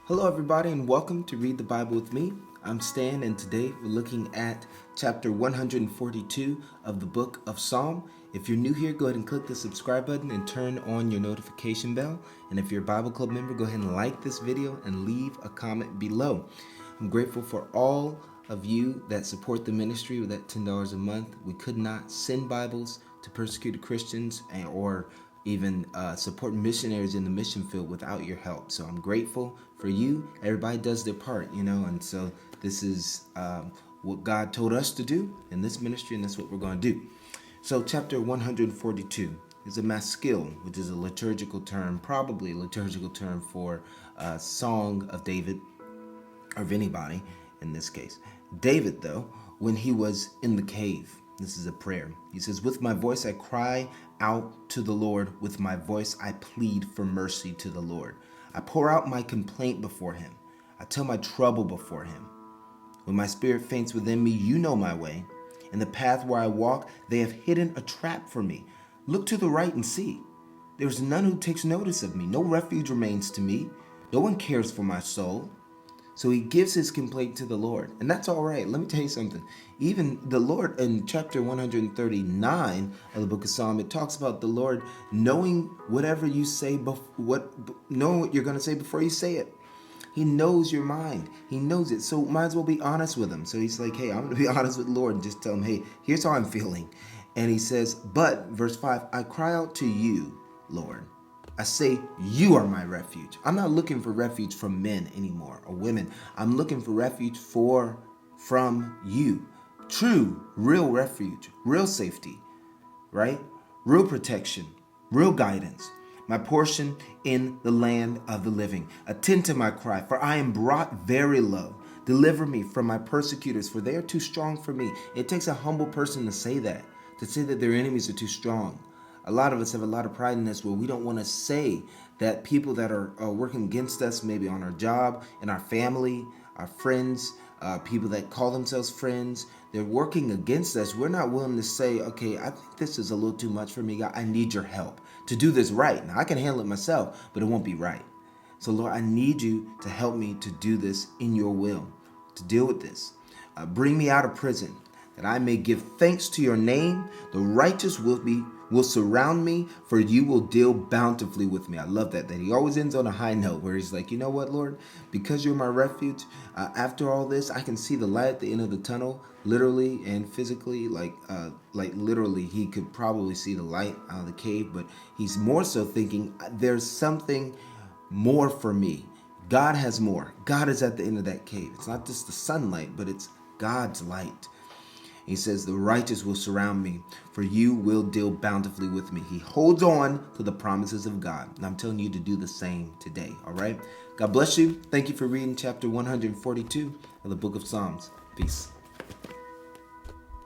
Hello, everybody, and welcome to Read the Bible with me. I'm Stan, and today we're looking at chapter 142 of the book of Psalm. If you're new here, go ahead and click the subscribe button and turn on your notification bell. And if you're a Bible Club member, go ahead and like this video and leave a comment below. I'm grateful for all of you that support the ministry with that $10 a month. We could not send Bibles to persecuted Christians or even support missionaries in the mission field without your help. So I'm grateful for you. Everybody does their part, and so this is what God told us to do in this ministry, and that's what we're going to do. So chapter 142 is a maskil, which is a liturgical term, probably a liturgical term for a song of David, or of anybody in this case. David, though, when he was in the cave, this is a prayer. He says, "With my voice I cry out to the Lord. With my voice I plead for mercy to the Lord. I pour out my complaint before him. I tell my trouble before him. When my spirit faints within me, you know my way. In the path where I walk, they have hidden a trap for me. Look to the right and see. There is none who takes notice of me. No refuge remains to me. No one cares for my soul." So he gives his complaint to the Lord. And that's all right. Let me tell you something. Even the Lord in chapter 139 of the book of Psalm, it talks about the Lord knowing whatever you say, knowing what you're going to say before you say it. He knows your mind. He knows it. So might as well be honest with him. So he's like, hey, I'm going to be honest with the Lord and just tell him, hey, here's how I'm feeling. And he says, but, verse 5, I cry out to you, Lord. I say, you are my refuge. I'm not looking for refuge from men anymore or women. I'm looking for refuge from you. True, real refuge, real safety, right? Real protection, real guidance. My portion in the land of the living. Attend to my cry, for I am brought very low. Deliver me from my persecutors, for they are too strong for me. It takes a humble person to say that their enemies are too strong. A lot of us have a lot of pride in this where we don't want to say that people that are working against us, maybe on our job, in our family, our friends, people that call themselves friends, they're working against us. We're not willing to say, okay, I think this is a little too much for me, God. I need your help to do this right. Now, I can handle it myself, but it won't be right. So, Lord, I need you to help me to do this in your will, to deal with this. Bring me out of prison, that I may give thanks to your name. The righteous will surround me, for you will deal bountifully with me. I love that he always ends on a high note where he's like, you know what, Lord, because you're my refuge, after all this, I can see the light at the end of the tunnel, literally and physically, like literally he could probably see the light out of the cave, but he's more so thinking there's something more for me. God has more. God is at the end of that cave. It's not just the sunlight, but it's God's light. He says, the righteous will surround me, for you will deal bountifully with me. He holds on to the promises of God. And I'm telling you to do the same today, all right? God bless you. Thank you for reading chapter 142 of the book of Psalms. Peace.